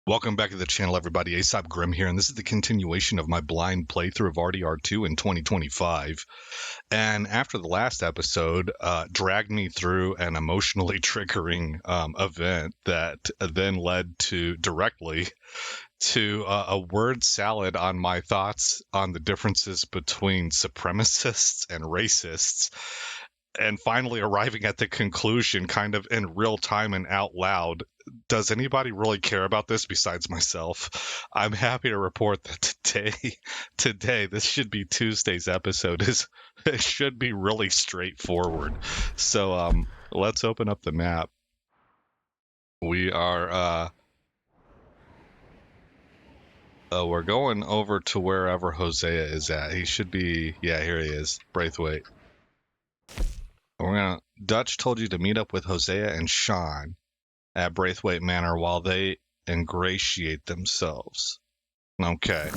Welcome back to the channel, everybody. Aesop Grim here, and this is the continuation of my blind playthrough of RDR2 in 2025. And after the last episode dragged me through an emotionally triggering event that then led directly to a word salad on my thoughts on the differences between supremacists and racists, and finally arriving at the conclusion kind of in real time and out loud. Does anybody really care about this besides myself? I'm happy to report that today, this should be Tuesday's episode, it should be really straightforward. So let's open up the map. We are we're going over to wherever Hosea is at. He should be, yeah, here he is, Braithwaite. Dutch told you to meet up with Hosea and Sean at Braithwaite Manor while they ingratiate themselves. Okay.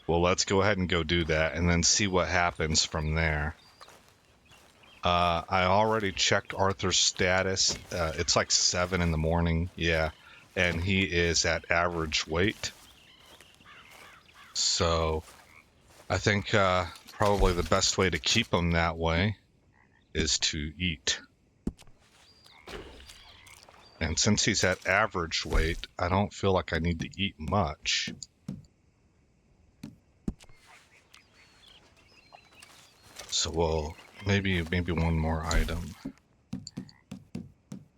Well, let's go ahead and go do that and then see what happens from there. I already checked Arthur's status. It's like 7 in the morning, yeah, and he is at average weight. So I think probably the best way to keep him that way is to eat. And since he's at average weight, I don't feel like I need to eat much. So we'll maybe one more item.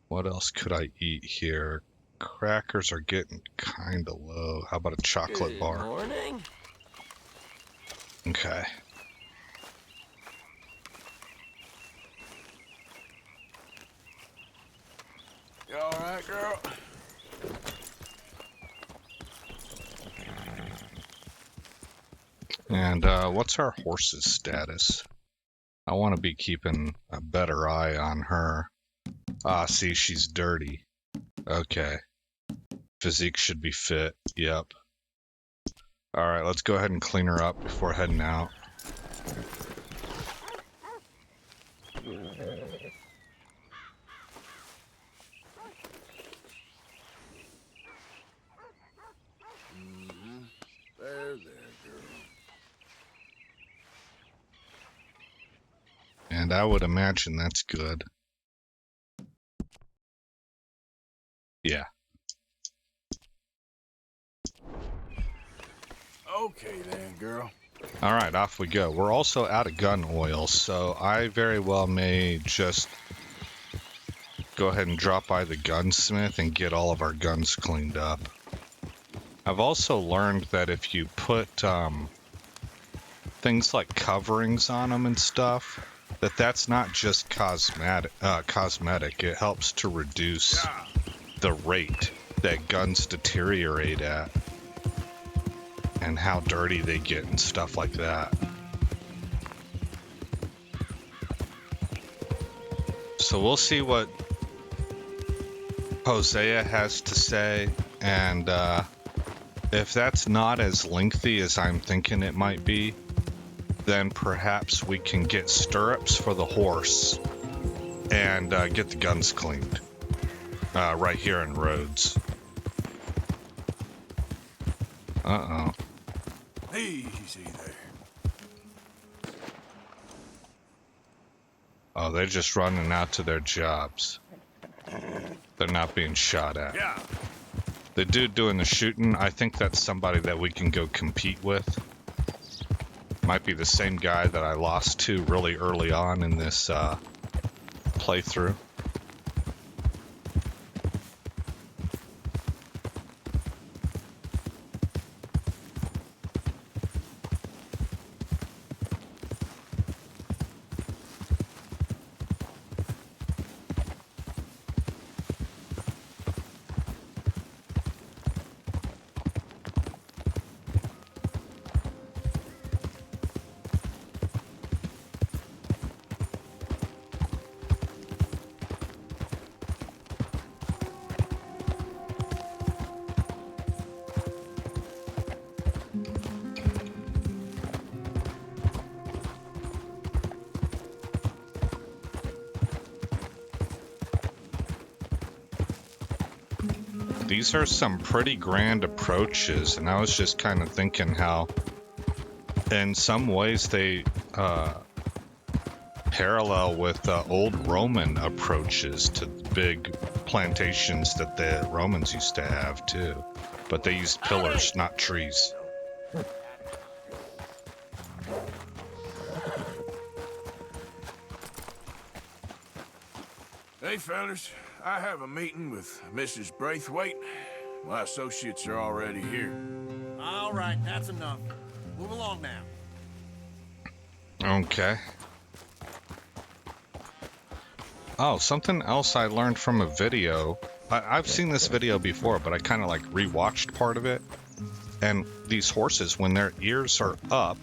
What else could I eat here? Crackers are getting kind of low. How about a chocolate bar? Good morning. Okay. You all right, girl? And what's our horse's status? I want to be keeping a better eye on her. Ah, see, she's dirty. Okay. Physique should be fit. Yep. Alright, let's go ahead and clean her up before heading out. There, girl. And I would imagine that's good. Yeah. Okay then, girl. Alright, off we go. We're also out of gun oil, so I very well may just go ahead and drop by the gunsmith and get all of our guns cleaned up. I've also learned that if you put things like coverings on them and stuff, that's not just cosmetic. It helps to reduce the rate that guns deteriorate at and how dirty they get and stuff like that. So we'll see what Hosea has to say, and if that's not as lengthy as I'm thinking it might be, then perhaps we can get stirrups for the horse and get the guns cleaned right here in Rhodes. Uh-oh. Easy there. Oh, they're just running out to their jobs. They're not being shot at. Yeah. The dude doing the shooting, I think that's somebody that we can go compete with. Might be the same guy that I lost to really early on in this playthrough. these are some pretty grand approaches, and I was just kind of thinking how in some ways they parallel with old Roman approaches to big plantations that the Romans used to have too, but they used pillars, not trees. Hey, fellas. I have a meeting with Mrs. Braithwaite. My associates are already here. All right, that's enough. Move along now. Okay. Oh, something else I learned from a video. I've seen this video before, but I kind of like rewatched part of it. And these horses, when their ears are up,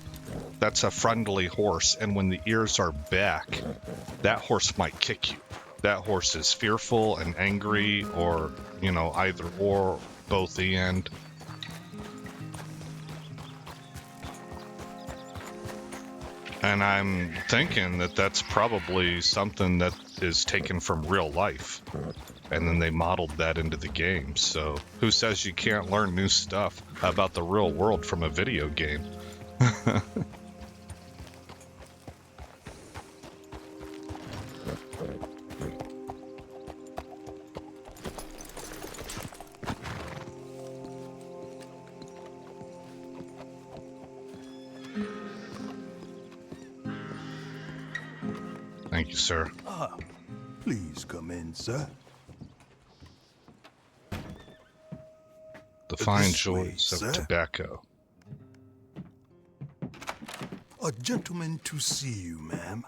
that's a friendly horse. And when the ears are back, that horse might kick you. That horse is fearful and angry, or, you know, either or, both the end. And I'm thinking that that's probably something that is taken from real life. And then they modeled that into the game. So who says you can't learn new stuff about the real world from a video game? Thank you, sir. Please come in, sir. The fine This way, joys of sir. tobacco. A gentleman to see you, ma'am.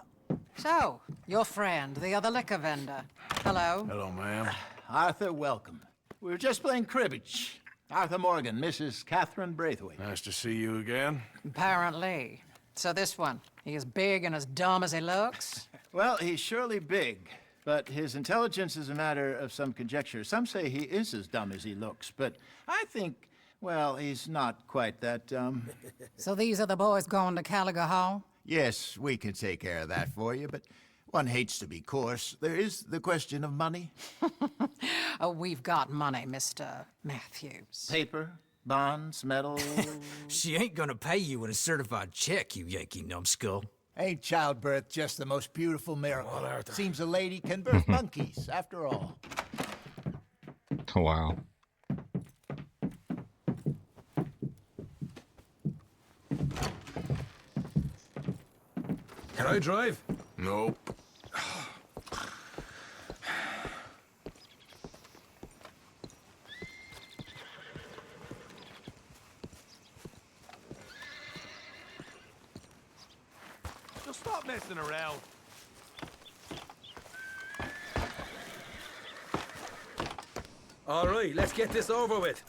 So, your friend, the other liquor vendor. Hello. Hello, ma'am. Arthur, welcome. We were just playing cribbage. Arthur Morgan, Mrs. Catherine Braithwaite. Nice to see you again. Apparently. So this one, he is big and as dumb as he looks? Well, he's surely big, but his intelligence is a matter of some conjecture. Some say he is as dumb as he looks, but I think, well, he's not quite that dumb. So these are the boys going to Caliga Hall? Yes, we can take care of that for you, but one hates to be coarse. There is the question of money. Oh, we've got money, Mr. Matthews. Paper, bonds, metal. She ain't gonna pay you with a certified check, you Yankee numbskull. Ain't childbirth just the most beautiful miracle? Seems a lady can birth monkeys, after all. Wow. Can I drive? Nope. Just stop messing around. All right, let's get this over with.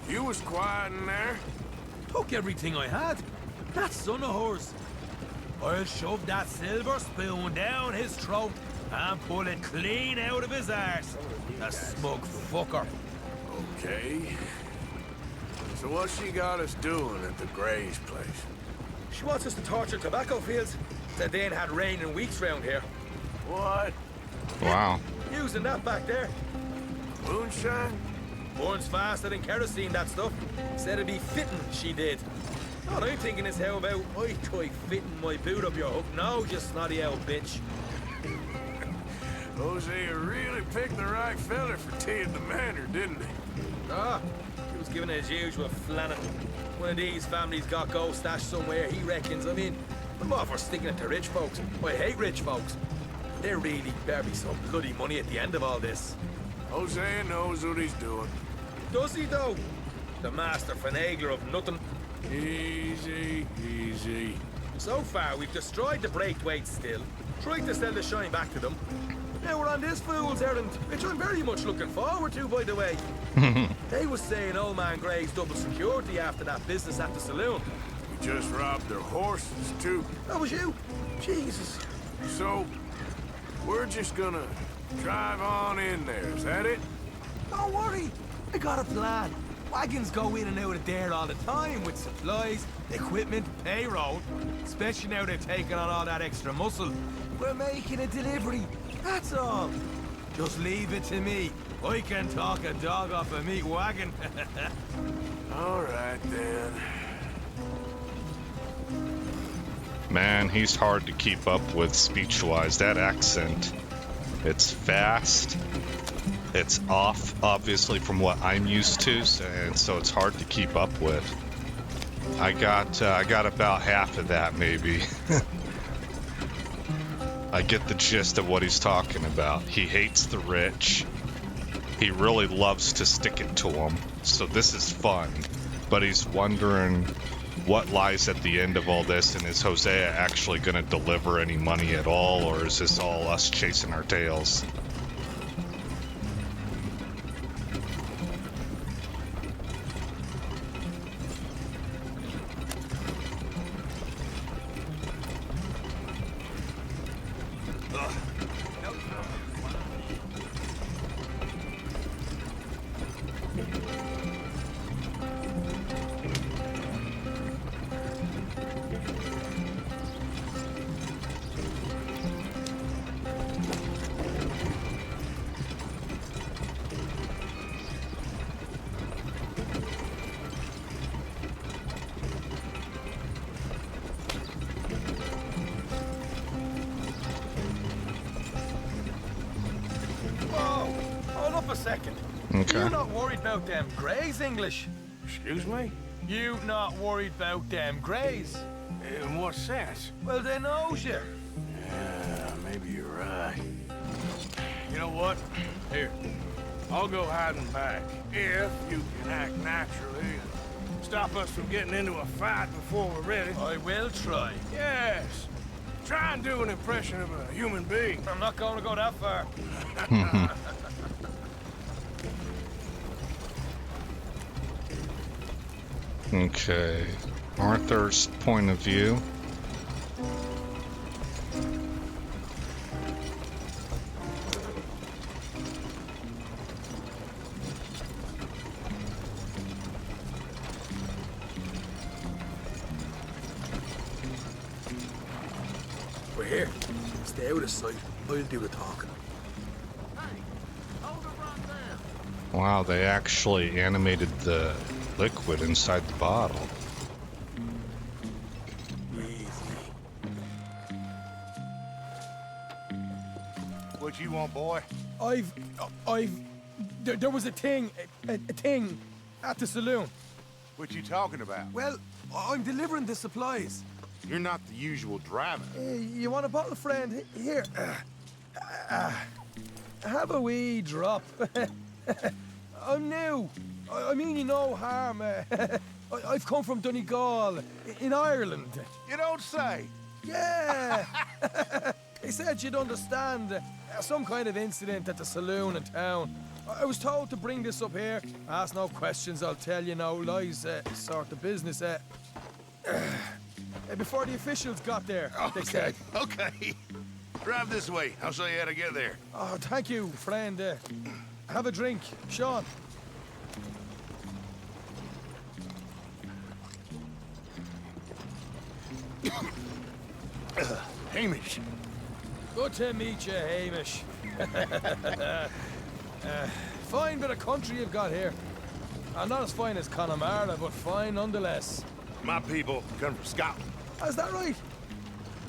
You was quiet in there. Took everything I had. That son of horse. I'll shove that silver spoon down his throat and pull it clean out of his arse. The smug fucker. Okay. So what's she got us doing at the Gray's place? She wants us to torture tobacco fields. Said they ain't had rain in weeks round here. What? Wow. Using that back there. Moonshine? Burns faster than kerosene, that stuff. Said it'd be fitting, she did. All I'm thinking is how about I try fitting my boot up your hook now, you snotty old bitch. Hosea really picked the right fella for teeing the manor, didn't he? Ah, he was giving it his usual flannin'. One of these families got gold stashed somewhere, he reckons. I mean, I'm all for sticking it to rich folks. I hate rich folks. There really better be some bloody money at the end of all this. Hosea knows what he's doing. Does he, though? The master finagler of nothing. Easy, easy. So far, we've destroyed the Braithwaite still, tried to sell the shine back to them. Now we're on this fool's errand, which I'm very much looking forward to, by the way. They was saying old man Gray's double security after that business at the saloon. We just robbed their horses, too. That was you? Jesus. So, we're just gonna drive on in there, is that it? Don't worry, I got a plan. Wagons go in and out of there all the time with supplies, equipment, payroll. Especially now they've taken on all that extra muscle. We're making a delivery, that's all. Just leave it to me. I can talk a dog off a meat wagon. All right, then. Man, he's hard to keep up with speech-wise. That accent, it's fast. It's off, obviously, from what I'm used to, and so it's hard to keep up with. I got about half of that, maybe. I get the gist of what he's talking about. He hates the rich. He really loves to stick it to them. So this is fun. But he's wondering what lies at the end of all this, and is Hosea actually going to deliver any money at all, or is this all us chasing our tails? Hold up a second. Okay. You not worried about them greys, English? Excuse me? You not worried about them greys? In what sense? Well, they knows you. Yeah, maybe you're right. You know what? Here, I'll go hiding back. If you can act naturally and stop us from getting into a fight before we're ready. I will try. Yes. Try and do an impression of a human being. I'm not going to go that far. Okay. Arthur's point of view. We're here. Stay out of sight. I'll do the talking. Wow, they actually animated the liquid inside the bottle. What you want, boy? There was a thing at the saloon. What you talking about? Well, I'm delivering the supplies. You're not the usual driver. You want a bottle, friend? Here. Have a wee drop. I'm new. I mean you no harm. I've come from Donegal, in Ireland. You don't say. Yeah. They said you'd understand. Some kind of incident at the saloon in town. I was told to bring this up here. Ask no questions, I'll tell you no lies. Sort of business. Before the officials got there, they said. Okay. Drive this way. I'll show you how to get there. Oh, thank you, friend. Have a drink, Sean. Hamish. Good to meet you, Hamish. Fine bit of country you've got here. Not as fine as Connemara, but fine nonetheless. My people come from Scotland. Is that right?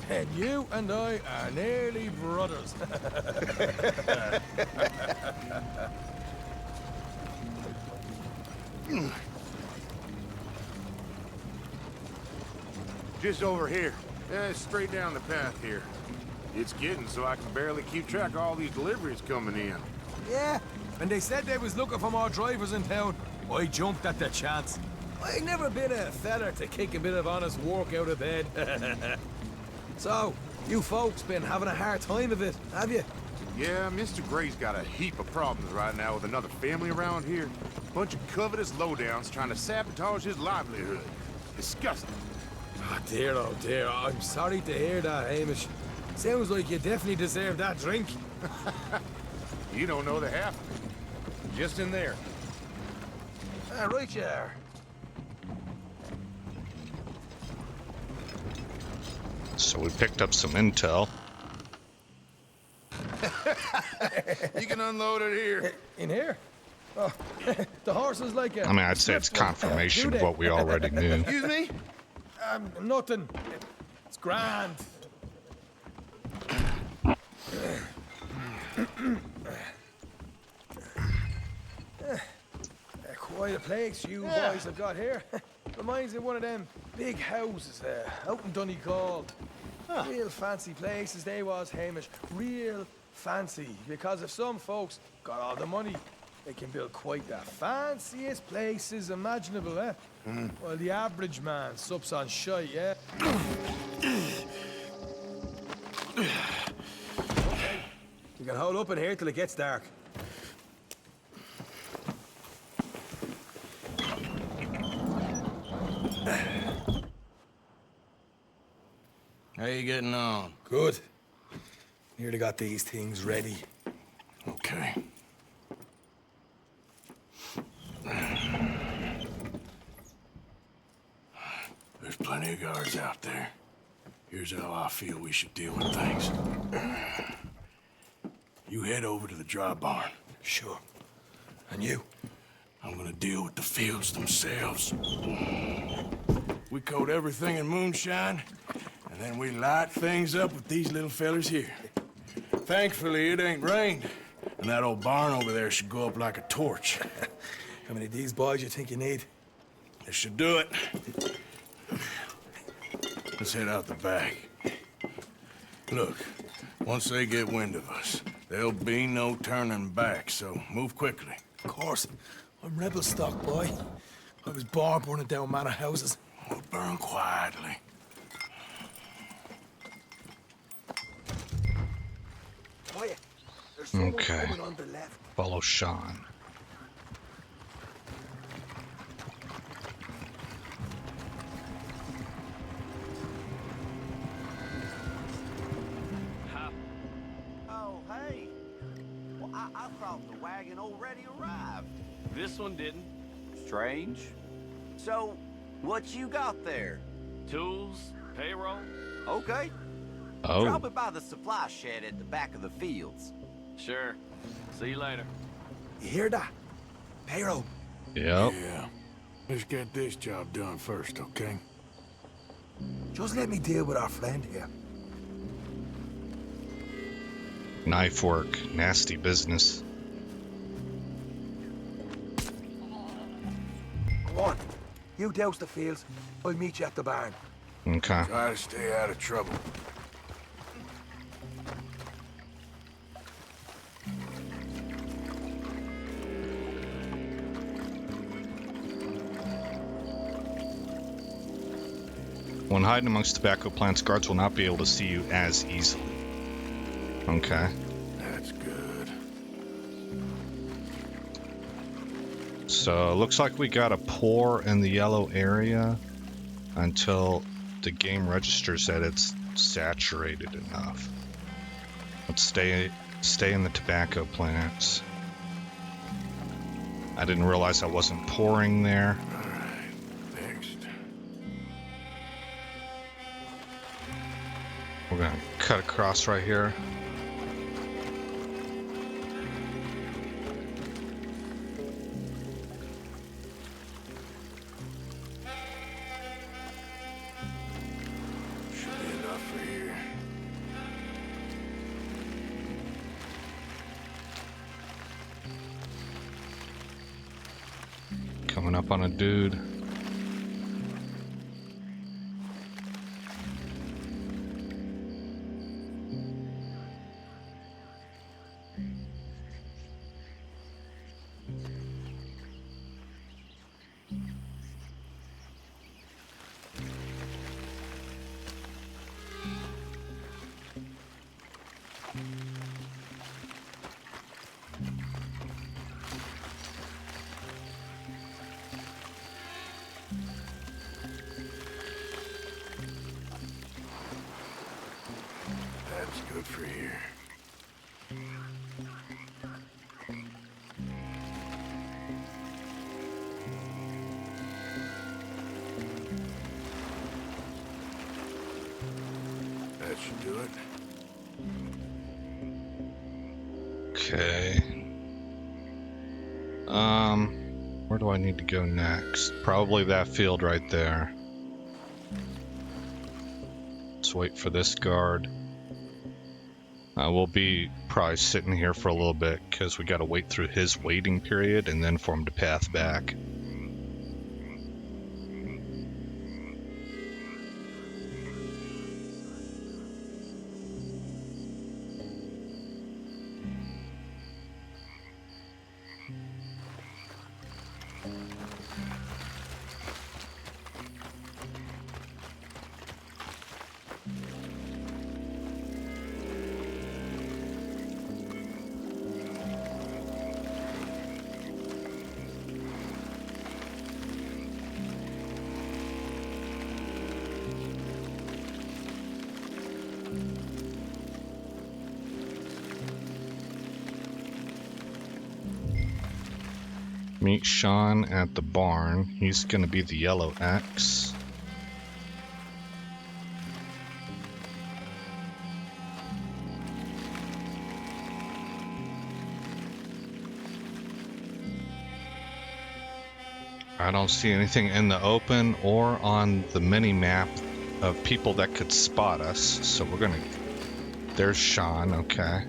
And you and I are nearly brothers. Just over here. Yeah, straight down the path here. It's getting so I can barely keep track of all these deliveries coming in. Yeah, and they said they was looking for more drivers in town. I jumped at the chance. I never been a feller to kick a bit of honest work out of bed. So, you folks been having a hard time of it, have you? Yeah, Mr. Gray's got a heap of problems right now with another family around here. Bunch of covetous lowdowns trying to sabotage his livelihood. Disgusting. Oh dear, I'm sorry to hear that, Hamish. Sounds like you definitely deserve that drink. You don't know the half of it. Just in there. Right you are. So we picked up some intel. You can unload it here. In here? Oh, the horse is like a... I mean, I'd say it's swift one. confirmation Do of they? what we already knew. Excuse me? Nothing. It's grand. Quite a place you boys have got here. Reminds me of one of them big houses out in Donegal. Real fancy places they was, Hamish. Real fancy. Because if some folks got all the money, they can build quite the fanciest places imaginable, eh? Well, the average man sups on shite, yeah? Okay. You can hold up in here till it gets dark. How you getting on? Good. Nearly got these things ready. Okay. There's plenty of guards out there. Here's how I feel we should deal with things. You head over to the dry barn. Sure. And you? I'm gonna deal with the fields themselves. We coat everything in moonshine, and then we light things up with these little fellers here. Thankfully, it ain't rained, and that old barn over there should go up like a torch. How many of these boys you think you need? This should do it. Let's head out the back. Look, once they get wind of us, there'll be no turning back, so move quickly. Of course. I'm rebel stock, boy. I was born burning down manor houses. We'll burn quietly. Quiet. There's someone Okay. coming on the left. Follow Sean. Oh, hey. Well, I thought the wagon already arrived. This one didn't. Strange. So, what you got there? Tools, payroll. Okay. Oh, Drop it by the supply shed at the back of the fields. Sure. See you later. You hear that? Payroll. yep. Yeah. Let's get this job done first, okay? Just let me deal with our friend here. Knife work, nasty business. Go on. You douse the fields. I'll meet you at the barn. Okay. Try to stay out of trouble. When hiding amongst tobacco plants, guards will not be able to see you as easily. Okay. That's good. So, looks like we gotta pour in the yellow area until the game registers that it's saturated enough. Let's stay in the tobacco plants. I didn't realize I wasn't pouring there. Alright, next. We're gonna cut across right here. Should be enough for here. Coming up on a dude. That's good for here. That should do it. Okay. Where do I need to go next? Probably that field right there. Let's wait for this guard. We'll be probably sitting here for a little bit because we got to wait through his waiting period and then for him to path back. Meet Sean at the barn. He's gonna be the yellow X. I don't see anything in the open or on the mini map of people that could spot us, so we're gonna... There's Sean, okay.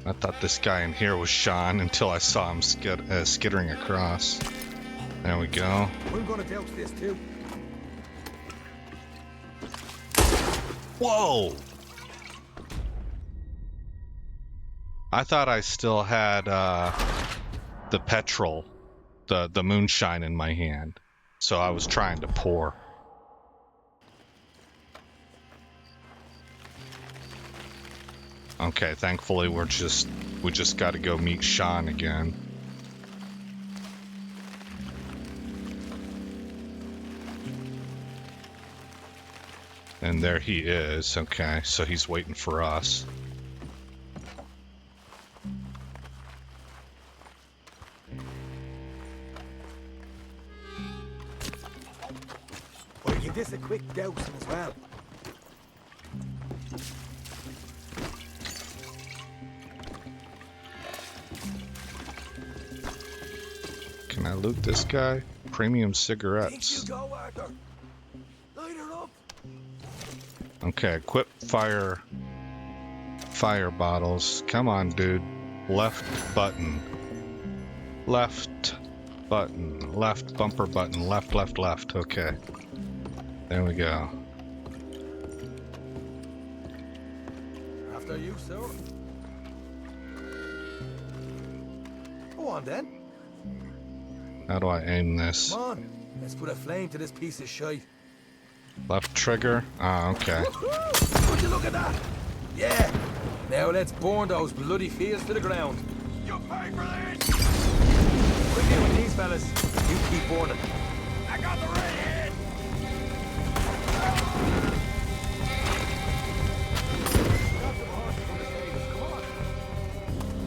I thought this guy in here was Sean until I saw him skittering across. There we go. I'm gonna douse this too. Whoa! I thought I still had the petrol, the moonshine in my hand, so I was trying to pour. Okay, thankfully we just got to go meet Sean again. And there he is. Okay, so he's waiting for us. Well, give this a quick dousing as well. Can I loot this guy? Premium cigarettes. Go, Arthur. Light her up. Okay, equip fire bottles. Come on, dude. Left button. Left button. Left bumper button. Left, left, left. Okay. There we go. After you, sir. Go on then. How do I aim this? Come on. Let's put a flame to this piece of shite. Left trigger? Ah, okay. Would you look at that? Yeah. Now let's burn those bloody fields to the ground. You pay for this! We're doing these fellas. You keep burning. I got the redhead!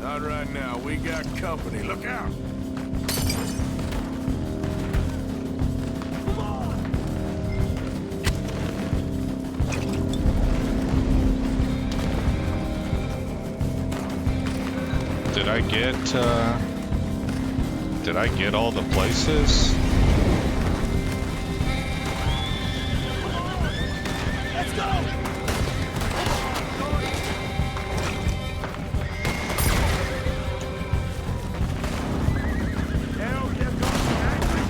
Not right now. We got company. Look out! Did I get all the places? Let's go! Hell, you've got me angry.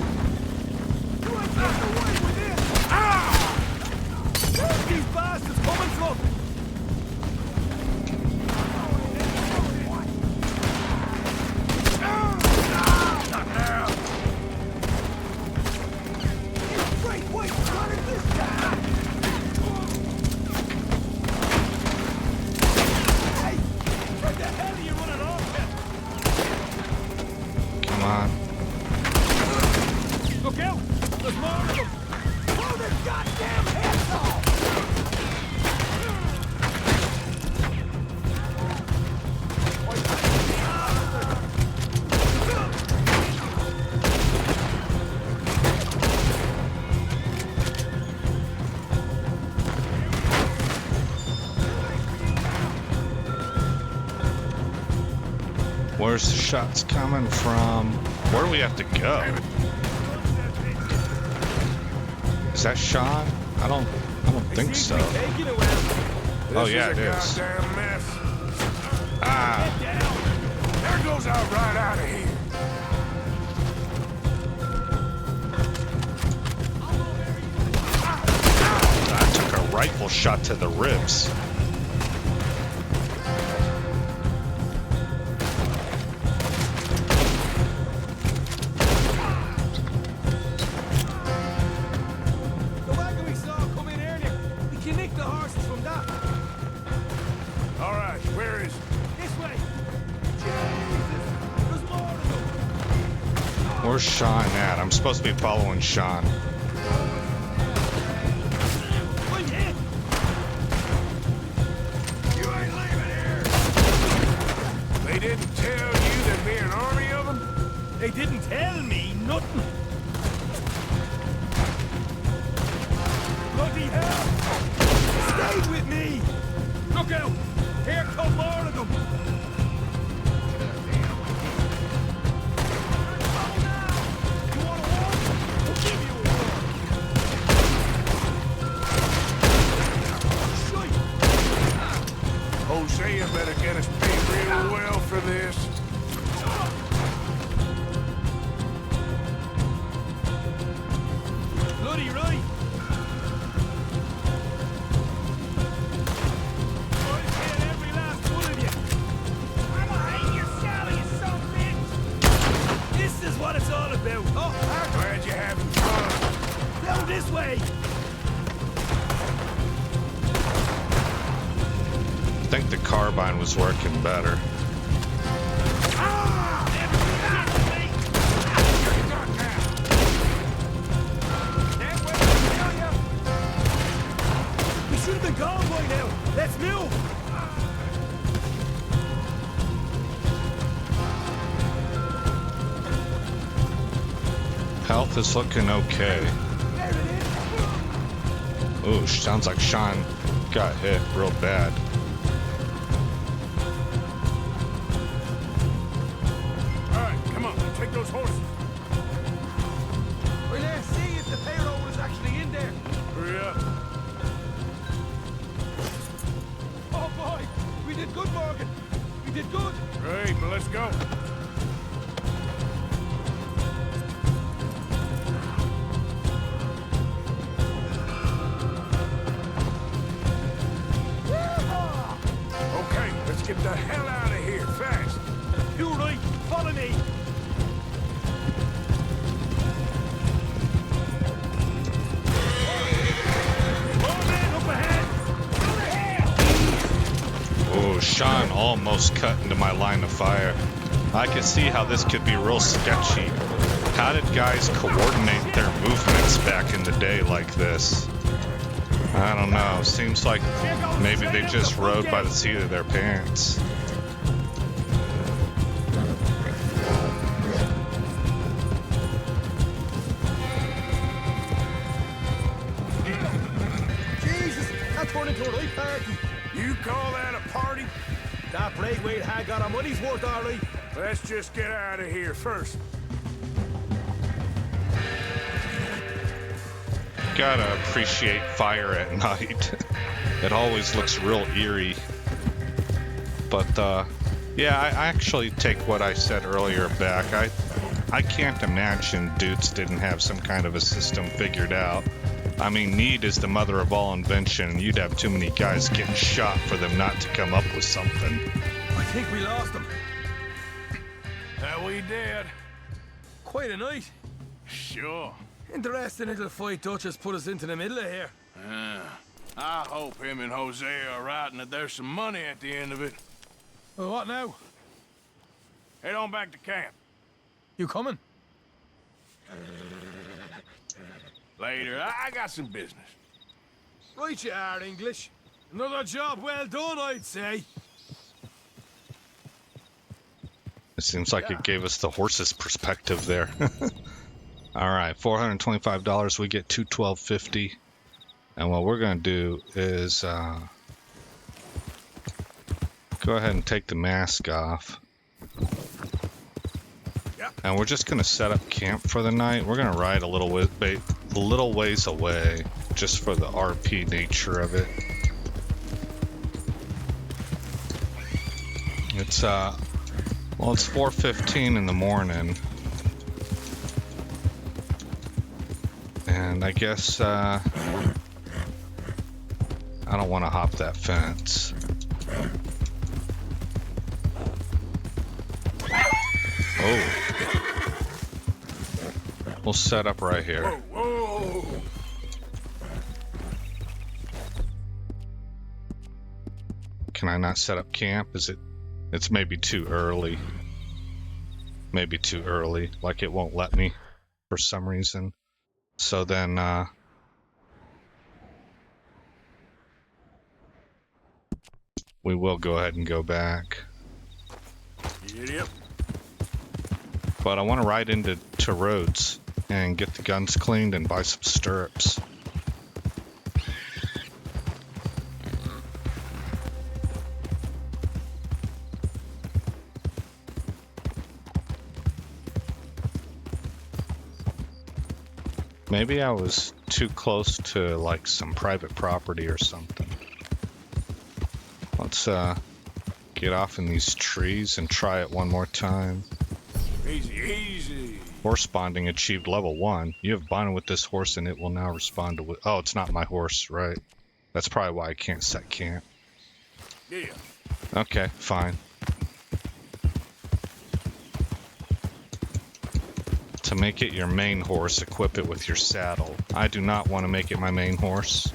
You ain't getting away with this! Ah! Where's these bastards coming from? Look out! There's more of them! Blow their goddamn heads off! Where's the shots coming from? Where do we have to go? Is that Sean? I don't think so. Oh yeah, it is. Goddamn mess. Ah, There goes out right out of here. I took a rifle shot to the ribs. The wagon we saw come in earlier. We can nick the horses from that. All right, where is it? This way. Jesus, there's more of them. Where's Sean at? I'm supposed to be following Sean. I'm hit. You ain't leaving here. They didn't tell you there'd be an army of them? They didn't tell me nothing. Bloody hell! Stay with me! Look out! Here come more of them! You want a war? We'll give you a war! Shite! Hosea better get us paid real well for this. Bloody right! I'll kill every last one of you! I'ma hang your shall, you son of a bitch! This is what it's all about! Oh, I'm glad you're having fun. down this way! I think the carbine was working better. We should have been gone by now! Let's move! Health is looking okay. There it is! Ooh, sounds like Sean got hit real bad. All right, come on, take those horses. Well, let's see if the payroll is actually in there. Hurry up. Oh boy! We did good, Morgan! We did good! Great, but let's go. Okay, let's get the hell out of here fast. You right! Follow me! More men up ahead! Ooh, Sean almost cut into my line of fire. I could see how this could be real sketchy. How did guys coordinate their movements back in the day like this? I don't know. Seems like maybe they just rode by the seat of their pants. Jesus! That turned into a right party! You call that a party? That Braithwaite had got our money's worth, all right. Let's just get out of here first. Gotta appreciate fire at night. It always looks real eerie. But, yeah, I actually take what I said earlier back. I can't imagine dudes didn't have some kind of a system figured out. I mean, need is the mother of all invention, and you'd have too many guys getting shot for them not to come up with something. I think we lost them. We did. Quite a night. Sure. Interesting little fight Dutchess put us into the middle of here. I hope him and Hosea are right and that there's some money at the end of it. Well, what now? Head on back to camp. You coming? Later. I got some business. Right you are, English. Another job well done, I'd say. It seems like it gave us the horse's perspective there. All right, $425. We get $212.50, and what we're gonna do is go ahead and take the mask off. And we're just gonna set up camp for the night. We're gonna ride a little ways away, just for the RP nature of it. It's well, it's 4:15 in the morning, and I guess I don't want to hop that fence. Oh. We'll set up right here. Whoa, whoa. Can I not set up camp? It's maybe too early. Maybe too early. Like it won't let me for some reason. So then, we will go ahead and go back. Yep. But I want to ride into Rhodes and get the guns cleaned and buy some stirrups. Maybe I was too close to like some private property or something. Let's get off in these trees and try it one more time. Easy, easy. Horse bonding achieved level 1. You have bonded with this horse and it will now respond to... Oh, it's not my horse, right? That's probably why I can't set camp. Yeah. Okay, fine. To make it your main horse, equip it with your saddle. I do not want to make it my main horse.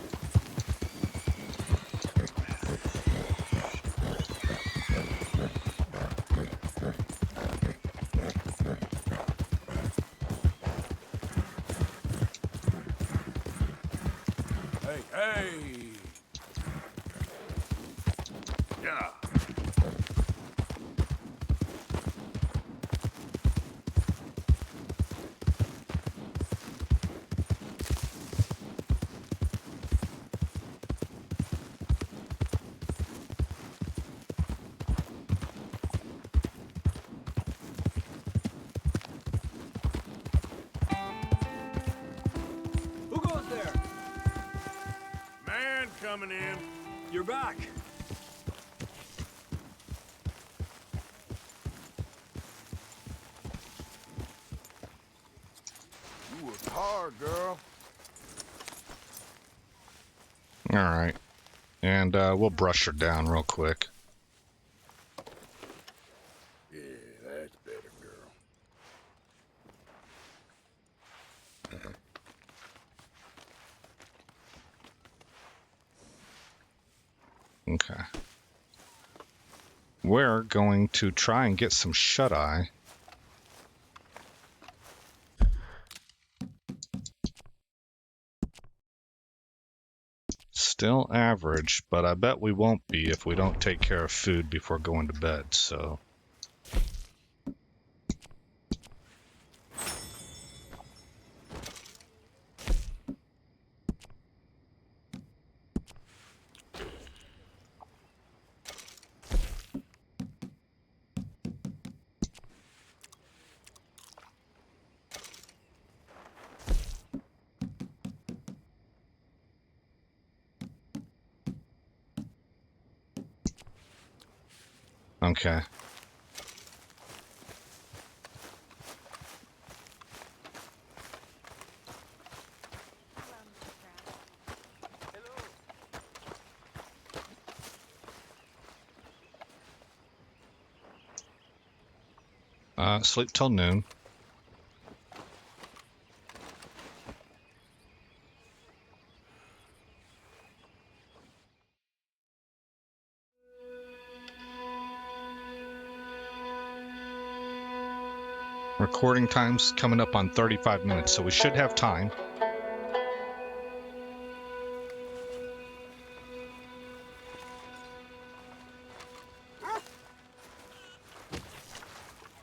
Hey. Yeah. Who goes there? Man coming in. You're back. You worked hard, girl. Alright. And we'll brush her down real quick. Yeah, that's better, girl. Okay. We're going to try and get some shut-eye. Still average, but I bet we won't be if we don't take care of food before going to bed, so... Okay. Sleep till noon. Recording time's coming up on 35 minutes, so we should have time.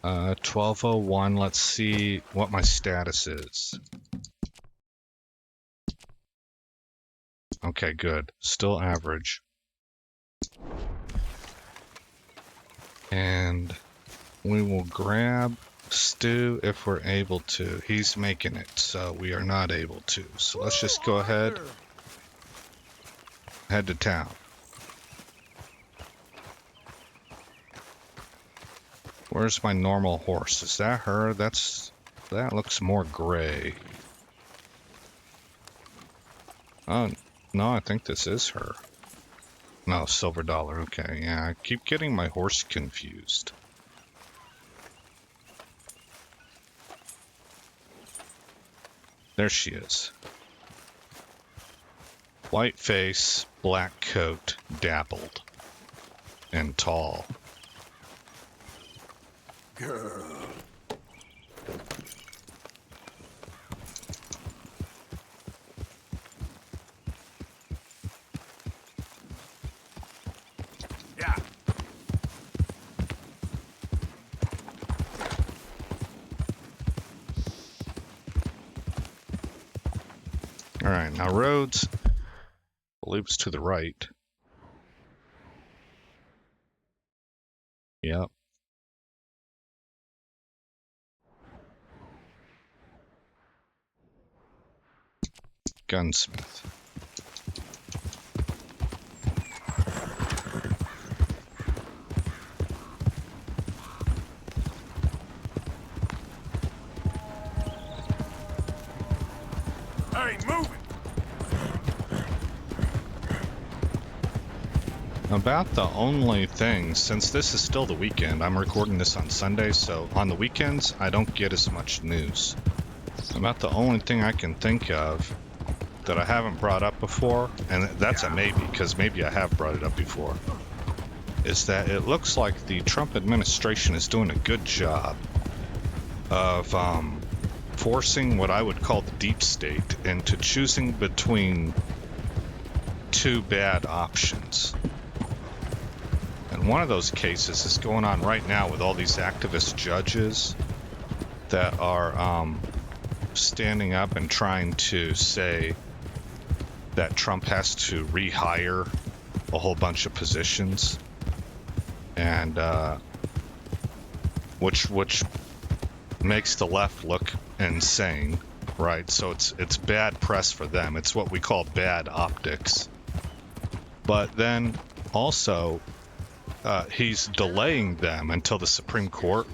Uh, 12:01. Let's see what my status is. Okay, good. Still average. And we will grab Stew if we're able to. He's making it, so we are not able to. So let's just go ahead. Head to town. Where's my normal horse? Is that her? That looks more gray. Oh, no, I think this is her. No, silver dollar. Okay, yeah, I keep getting my horse confused. There she is. White face, black coat, dappled, and tall. Girl. Yeah. Alright, now roads, I believe it's to the right. Yep. Gunsmith. Hey, move it! About the only thing, since this is still the weekend, I'm recording this on Sunday, so on the weekends, I don't get as much news. About the only thing I can think of that I haven't brought up before, and that's a maybe, because maybe I have brought it up before, is that it looks like the Trump administration is doing a good job of forcing what I would call the deep state into choosing between two bad options. And one of those cases is going on right now with all these activist judges that are standing up and trying to say that Trump has to rehire a whole bunch of positions, and which makes the left look insane, right? So it's bad press for them. It's what we call bad optics. But then also he's delaying them until the Supreme Court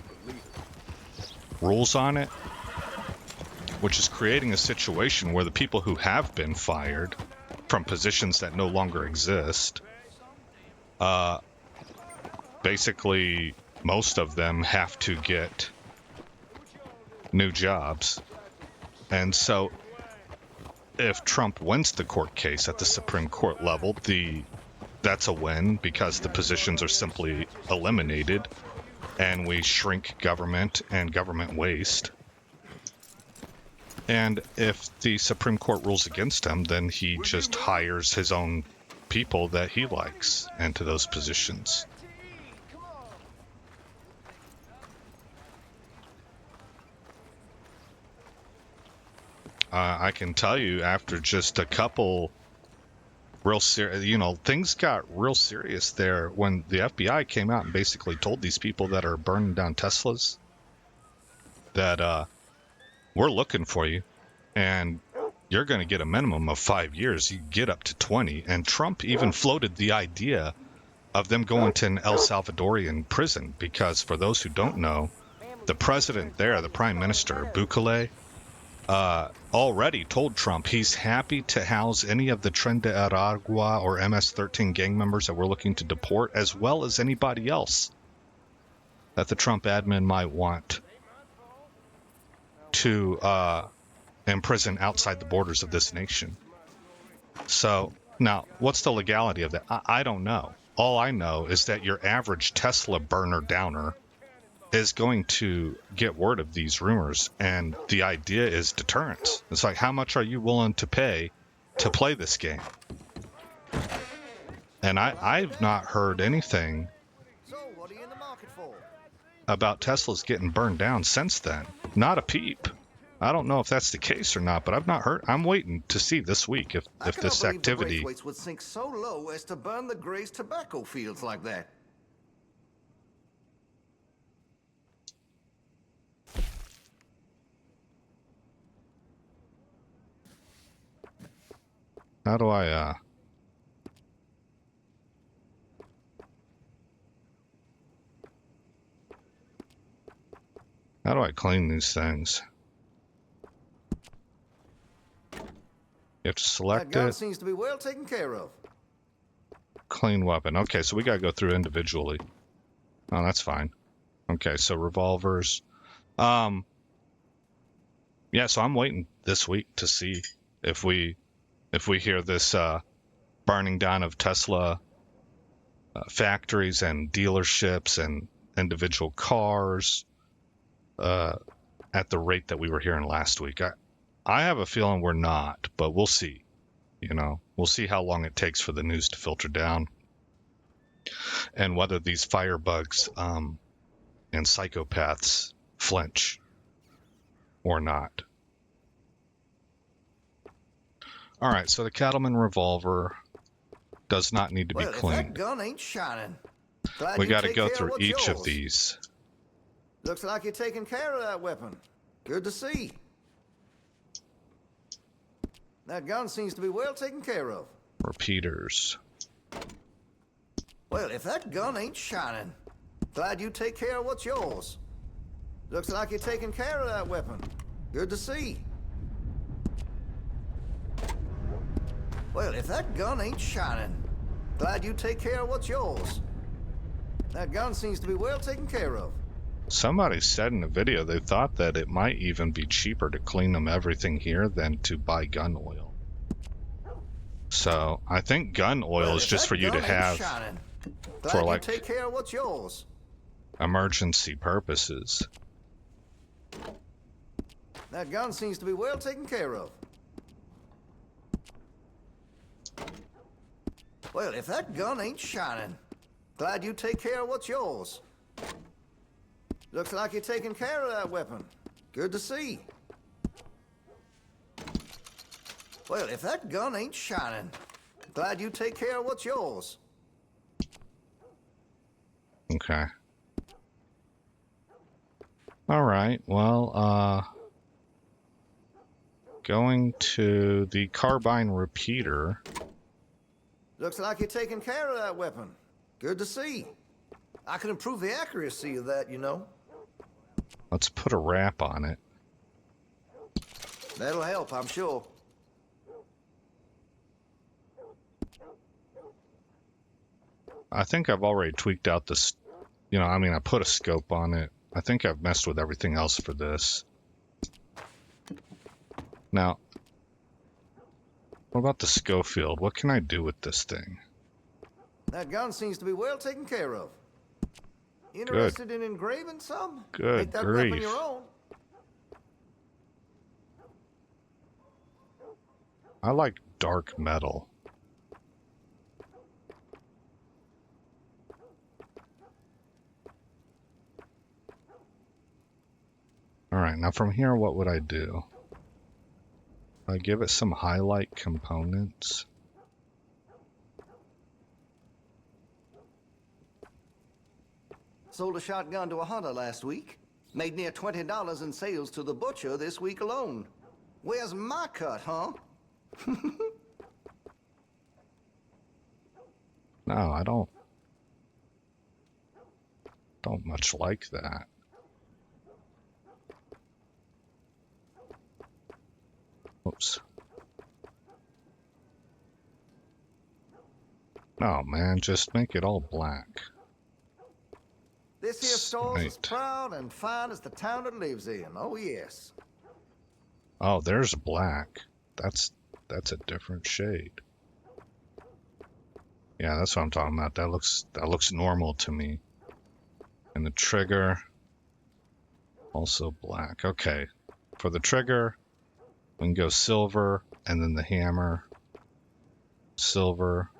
rules on it, which is creating a situation where the people who have been fired from positions that no longer exist, basically most of them have to get new jobs. And so if Trump wins the court case at the Supreme Court level, that's a win because the positions are simply eliminated and we shrink government and government waste. And if the Supreme Court rules against him, then he just hires his own people that he likes into those positions. I can tell you, after just a couple real serious, things got real serious there when the FBI came out and basically told these people that are burning down Teslas that we're looking for you and you're going to get a minimum of 5 years. You get up to 20. And Trump even floated the idea of them going to an El Salvadorian prison because, for those who don't know, the president there, the prime minister, Bukele, already told Trump he's happy to house any of the Tren de Aragua or MS-13 gang members that we're looking to deport, as well as anybody else that the Trump admin might want to imprison outside the borders of this nation. So now, what's the legality of that? I don't know. All I know is that your average Tesla burner downer is going to get word of these rumors, and the idea is deterrence. It's like, how much are you willing to pay to play this game? And I've not heard anything about Teslas getting burned down since then. Not a peep. I don't know if that's the case or not, but I've not heard. I'm waiting to see this week if this activity. The Braithwaites would sink so low as to burn the Gray's tobacco fields like that. How do I, how do I clean these things? You have to That select gun it. seems to be well taken care of. Clean weapon. Okay, so we gotta go through individually. Oh, that's fine. Okay, so revolvers. Yeah, so I'm waiting this week to see if we hear this burning down of Tesla factories and dealerships and individual cars at the rate that we were hearing last week. I have a feeling we're not, but we'll see. You know, we'll see how long it takes for the news to filter down and whether these firebugs and psychopaths flinch or not. All right, so the Cattleman revolver does not need to be Well, if that cleaned. gun ain't shining, glad We you got to take go care through what's each of yours. these. Looks like you're taking care of that weapon. Good to see. That gun seems to be well taken care of. Repeaters. Well, if that gun ain't shining, glad you take care of what's yours. Looks like you're taking care of that weapon. Good to see. Well, if that gun ain't shining, glad you take care of what's yours. That gun seems to be well taken care of. Somebody said in a video they thought that it might even be cheaper to clean them everything here than to buy gun oil. So I think gun oil Well, is if just that for you to gun ain't have shining, glad for you like take care of what's yours. emergency purposes. That gun seems to be well taken care of. Well, if that gun ain't shining, glad you take care of what's yours. Looks like you're taking care of that weapon. Good to see. Well, if that gun ain't shining, glad you take care of what's yours. Okay. All right. Well, going to the carbine repeater. Looks like you're taking care of that weapon. Good to see. I can improve the accuracy of that, you know. Let's put a wrap on it. That'll help, I'm sure. I think I've already tweaked out this, you know, I mean, I put a scope on it. I think I've messed with everything else for this. Now, what about the Schofield? What can I do with this thing? That gun seems to be well taken care of. Interested in engraving some? Good Make that grief. weapon your own. I like dark metal. Alright, now from here, what would I do? I give it some highlight components. Sold a shotgun to a hunter last week. Made near $20 in sales to the butcher this week alone. Where's my cut, huh? No, I don't much like that. Oops. No, man, just make it all black. This here store's as Right. proud and fine as the town it lives in. Oh, yes. Oh, there's black. That's a different shade. Yeah, that's what I'm talking about. That looks normal to me. And the trigger, also black. Okay, for the trigger, we can go silver, and then the hammer, silver,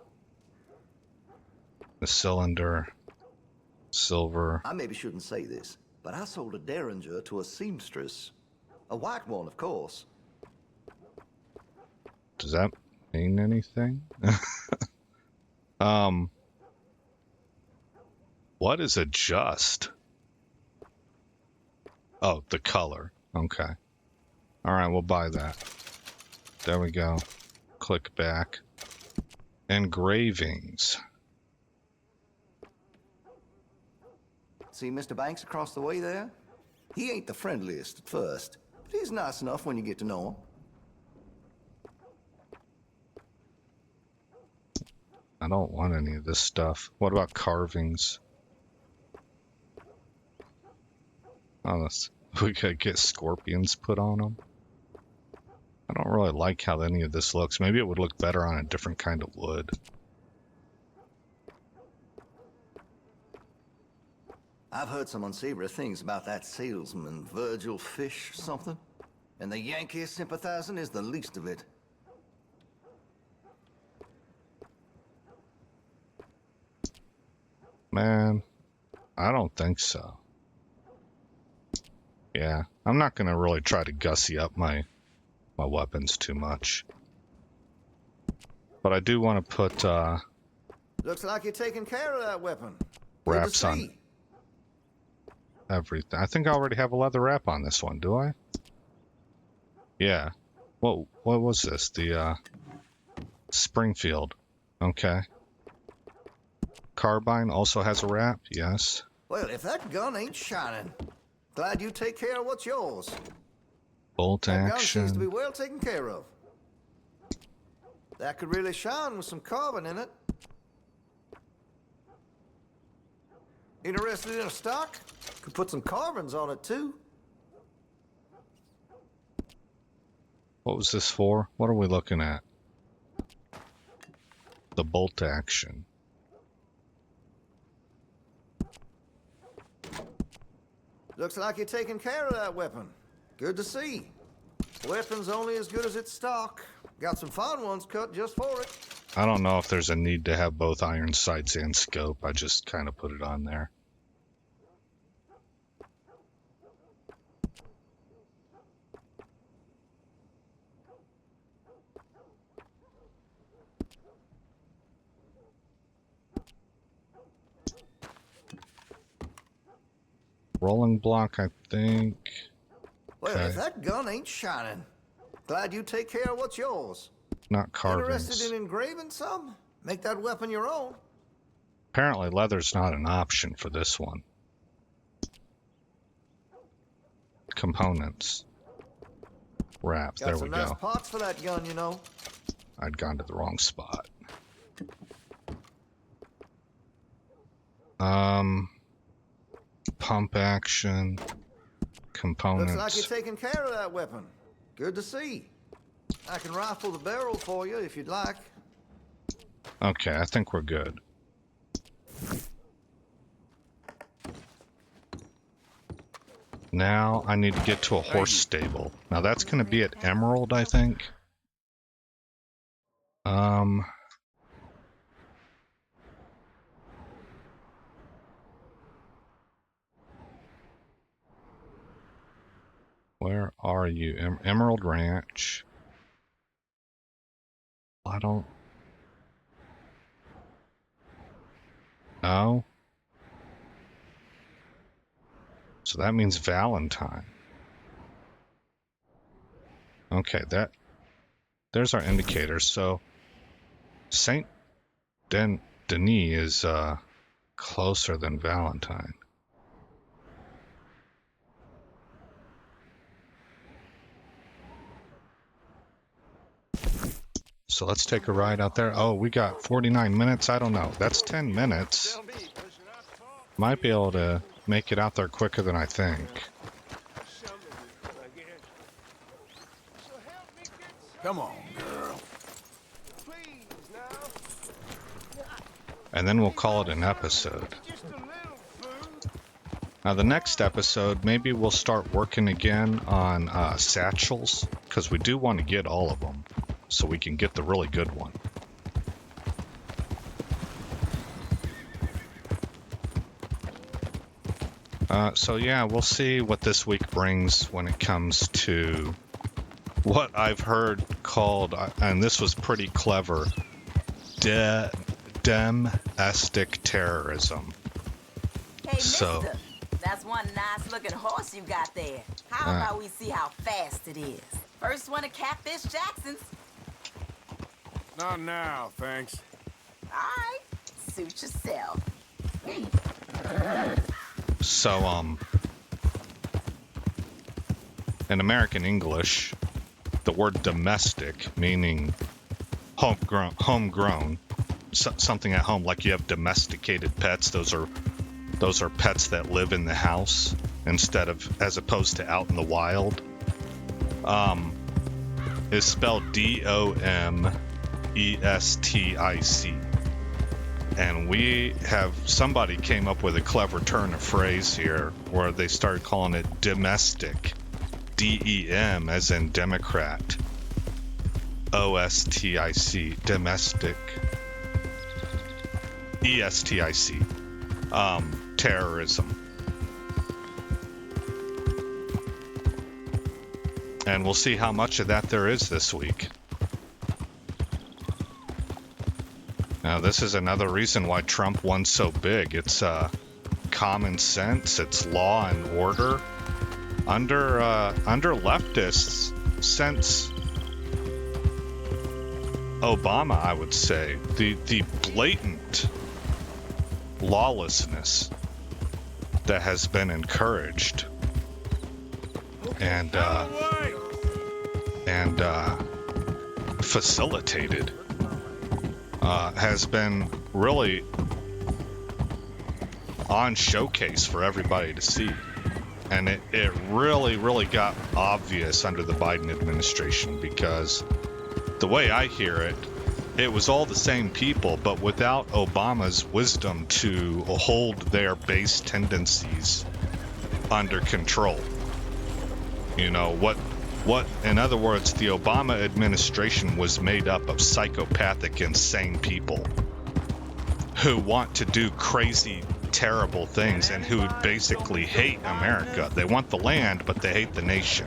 the cylinder, silver. I maybe shouldn't say this, but I sold a derringer to a seamstress. A white one, of course. Does that mean anything? What is adjust? Oh, the color. Okay. All right, we'll buy that. There we go. click back. Engravings. See Mr. Banks across the way there? He ain't the friendliest at first, but he's nice enough when you get to know him. I don't want any of this stuff. What about carvings? Oh, we could get scorpions put on them. I don't really like how any of this looks. Maybe it would look better on a different kind of wood. I've heard some unsavory things about that salesman, Virgil Fish something. And the Yankee sympathizing is the least of it. Man, I don't think so. Yeah, I'm not gonna really try to gussy up my weapons too much. But I do want to put Looks like you're taking care of that weapon. wraps on everything. I think I already have a leather wrap on this one, do I? Yeah. What was this? The Springfield. Okay. Carbine also has a wrap, yes. Well, if that gun ain't shining, glad you take care of what's yours. Bolt That gun seems to be action. well taken care of. That could really shine with some carbon in it. Interested in a stock? Could put some carbons on it too. What was this for? What are we looking at? The bolt action. Looks like you're taking care of that weapon. Good to see. Weapon's only as good as its stock. Got some fine ones cut just for it. I don't know if there's a need to have both iron sights and scope. I just kind of put it on there. Rolling block, I think. Well, Okay. if that gun ain't shining, glad you take care of what's yours. Not carvings. Interested in engraving some? Make that weapon your own. Apparently leather's not an option for this one. Components. Wrap, Got there we some nice go. parts for that gun, you know. I'd gone to the wrong spot. Pump action. Components. Looks like you're taking care of that weapon. Good to see. I can rifle the barrel for you if you'd like. Okay, I think we're good. Now I need to get to a horse stable. Now that's going to be at Emerald, I think. Where are you? Emerald Ranch. I don't... No. So that means Valentine. Okay, there's our indicator. So Saint Denis is closer than Valentine. So let's take a ride out there. Oh, we got 49 minutes. I don't know. That's 10 minutes. Might be able to make it out there quicker than I think. Come on, girl. And then we'll call it an episode. Now the next episode, maybe we'll start working again on satchels, because we do want to get all of them, so we can get the really good one. So yeah, we'll see what this week brings when it comes to what I've heard called, and this was pretty clever, domestic terrorism. Hey, So- mister, that's one nice-looking horse you got there. How about we see how fast it is? First one to Catfish Jackson's. Not now, thanks. All right, suit yourself. So, in American English, the word domestic, meaning homegrown, something at home, like you have domesticated pets. Those are pets that live in the house as opposed to out in the wild. Is spelled domestic, and somebody came up with a clever turn of phrase here where they started calling it domestic, DEM as in Democrat, OSTIC, domestic, ESTIC, terrorism. And we'll see how much of that there is this week. Now, this is another reason why Trump won so big. It's common sense, it's law and order. Under leftists, since Obama, I would say, the blatant lawlessness that has been encouraged and facilitated has been really on showcase for everybody to see. And it really got obvious under the Biden administration, because the way I hear it, it was all the same people, but without Obama's wisdom to hold their base tendencies under control. You know, in other words, the Obama administration was made up of psychopathic, insane people who want to do crazy, terrible things and who basically hate America. They want the land, but they hate the nation.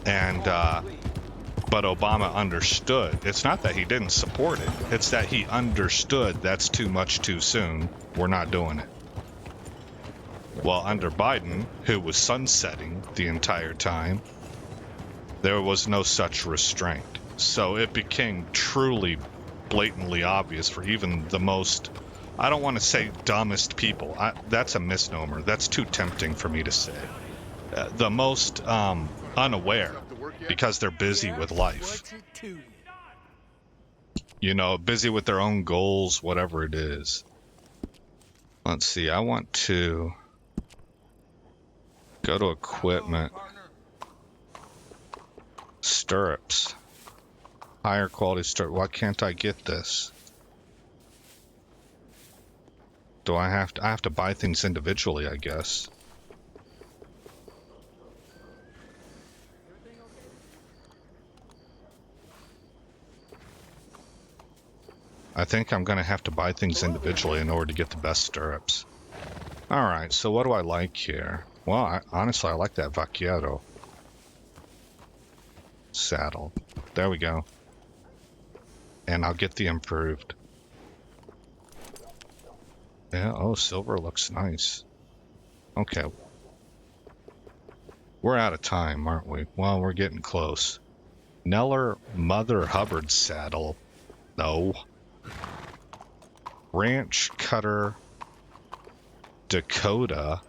And, but Obama understood. It's not that he didn't support it. It's that he understood that's too much too soon. We're not doing it. Well, under Biden, who was sunsetting the entire time, there was no such restraint. So it became truly blatantly obvious for even the most, I don't want to say dumbest people. That's a misnomer. That's too tempting for me to say. The most unaware, because they're busy with life. You know, busy with their own goals, whatever it is. Let's see, I want to go to equipment. Stirrups. Higher quality stirrup. Why can't I get this? Do I have to buy things individually, I guess. I think I'm going to have to buy things individually in order to get the best stirrups. Alright, so what do I like here? Well, honestly, I like that vaquero saddle. There we go. And I'll get the improved. Yeah, oh, silver looks nice. Okay. We're out of time, aren't we? Well, we're getting close. Neller Mother Hubbard saddle. No. Ranch Cutter Dakota.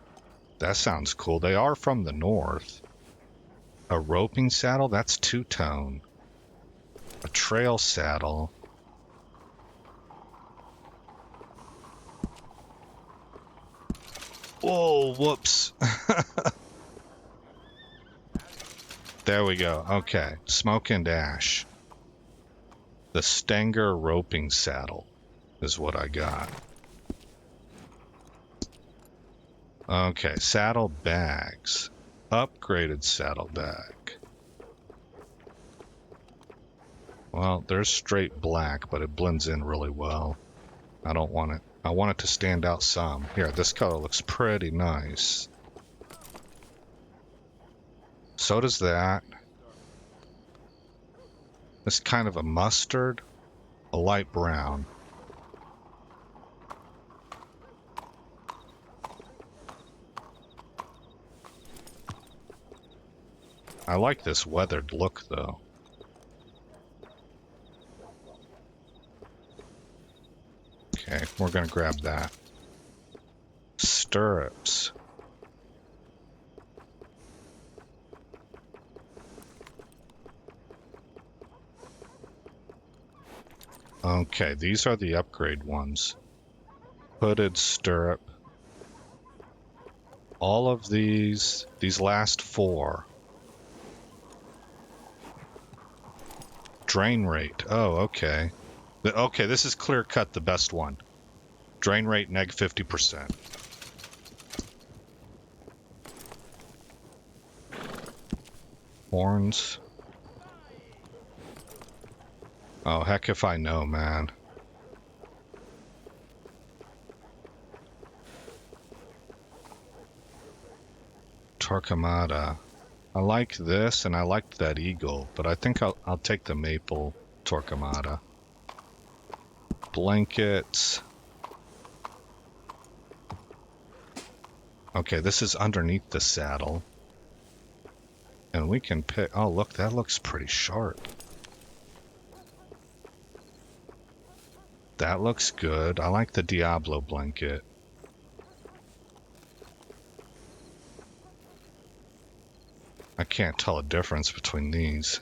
That sounds cool. They are from the north. A roping saddle? That's two-tone. A trail saddle. Whoa, whoops. There we go. Okay. Smoke and Ash. The Stenger roping saddle is what I got. Okay, saddle bags. Upgraded saddle bag. Well, there's straight black, but it blends in really well. I don't want it. I want it to stand out some. Here, this color looks pretty nice. So does that. It's kind of a mustard, a light brown. I like this weathered look, though. Okay, we're gonna grab that. Stirrups. Okay, these are the upgrade ones. Hooded stirrup. All of these last 4. Drain rate. Oh, okay. Okay, this is clear cut the best one. Drain rate neg 50%. Horns. Oh, heck if I know, man. Torquemada. I like this, and I liked that eagle, but I think I'll take the maple Torquemada. Blankets. Okay, this is underneath the saddle. And we can pick... Oh, look, that looks pretty sharp. That looks good. I like the Diablo blanket. I can't tell a difference between these.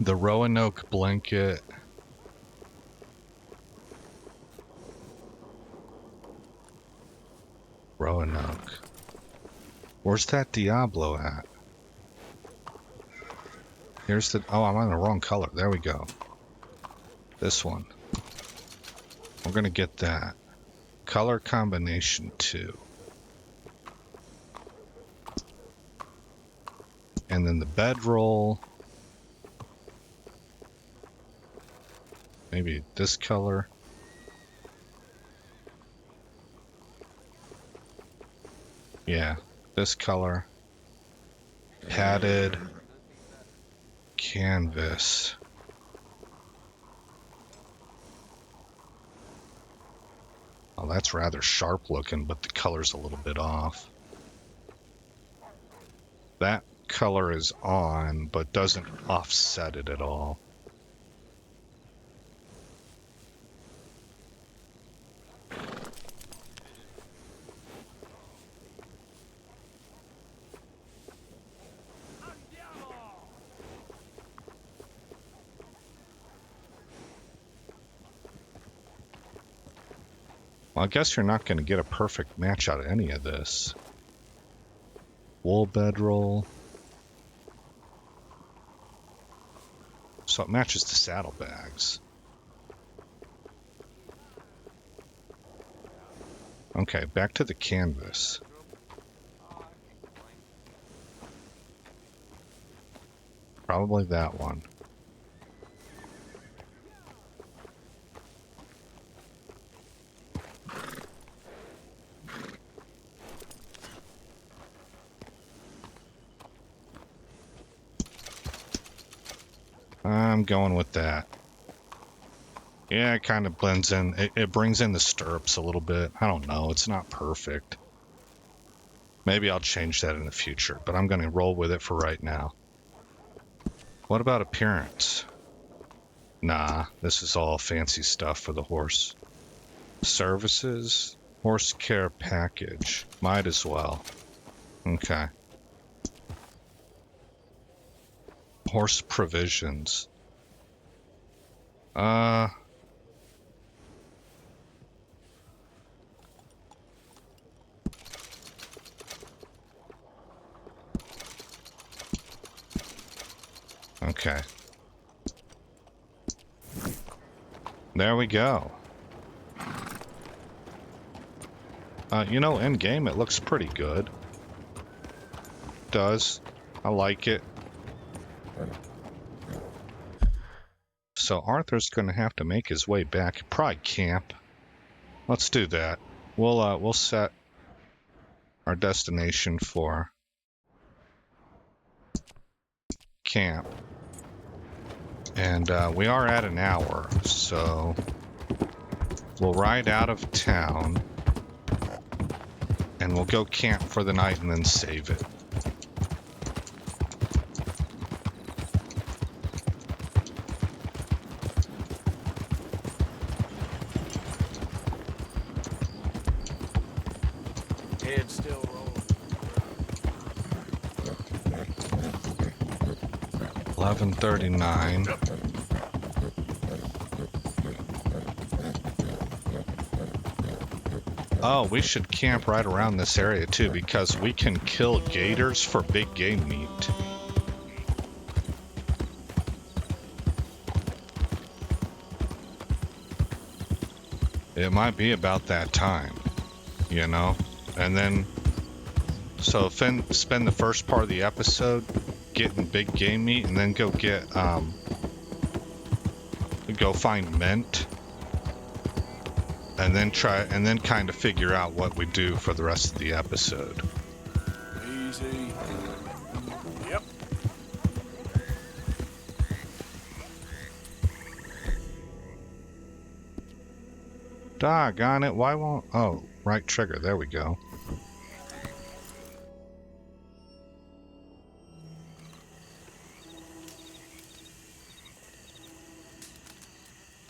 The Roanoke blanket. Roanoke. Where's that Diablo at? Here's the... Oh, I'm on the wrong color. There we go. This one. We're gonna get that. Color combination 2. And then the bedroll. Maybe this color. Yeah, this color. Padded. Canvas. Oh, that's rather sharp looking, but the color's a little bit off. That color is on, but doesn't offset it at all. Well, I guess you're not going to get a perfect match out of any of this. Wool bedroll. So it matches the saddlebags. Okay, back to the canvas. Probably that one. I'm going with that. Yeah, it kind of blends in. It brings in the stirrups a little bit. I don't know. It's not perfect. Maybe I'll change that in the future, but I'm going to roll with it for right now. What about appearance? Nah, this is all fancy stuff for the horse. Services? Horse care package. Might as well. Okay. Horse provisions. Okay. There we go. You know, in game it looks pretty good. Does. I like it. So Arthur's gonna have to make his way back. Probably camp. Let's do that. We'll set our destination for camp. And we are at an hour, so We'll ride out of town. And we'll go camp for the night and then save it. Head still rolling. 11:39. Oh, we should camp right around this area too, because we can kill gators for big game meat. It might be about that time, you know? And then, so spend the first part of the episode getting big game meat, and then go get, go find mint. And then kind of figure out what we do for the rest of the episode. Easy. Yep. Doggone it, why won't... Oh, right trigger, there we go.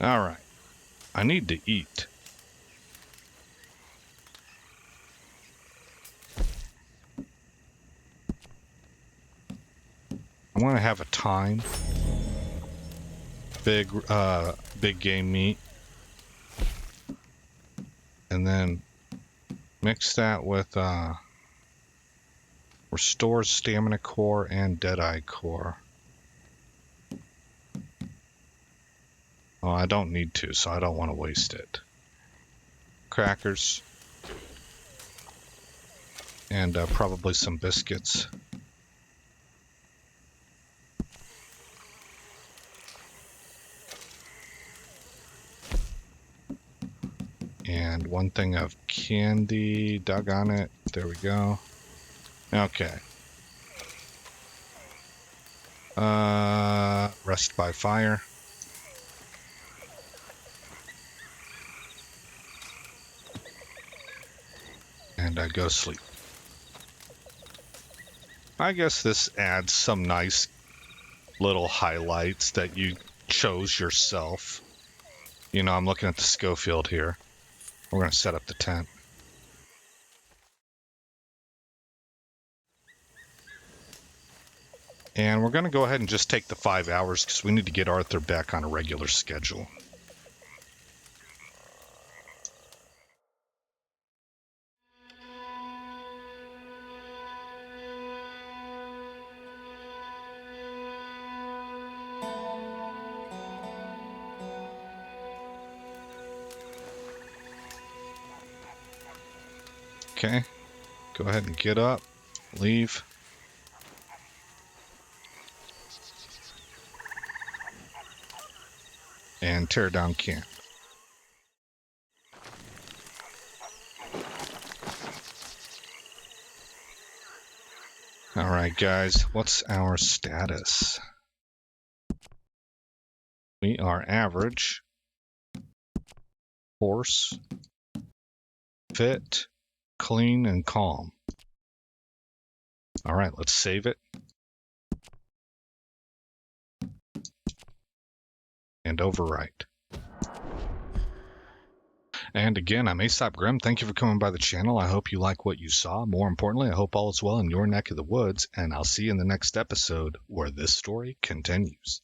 Alright. I need to eat. I want to have a time. Big game meat. And then mix that with restores stamina core and deadeye core. Oh, I don't need to, so I don't want to waste it. Crackers. And probably some biscuits. And one thing of candy, doggone it. There we go. Okay. Rest by fire. And I go sleep. I guess this adds some nice little highlights that you chose yourself. You know, I'm looking at the Schofield here. We're going to set up the tent. And we're going to go ahead and just take the 5 hours because we need to get Arthur back on a regular schedule. Okay, go ahead and get up, leave. And tear down camp. Alright guys, what's our status? We are average, horse, fit, clean, and calm. Alright, let's save it. And overwrite. And again, I'm Aesop Grimm. Thank you for coming by the channel. I hope you like what you saw. More importantly, I hope all is well in your neck of the woods, and I'll see you in the next episode where this story continues.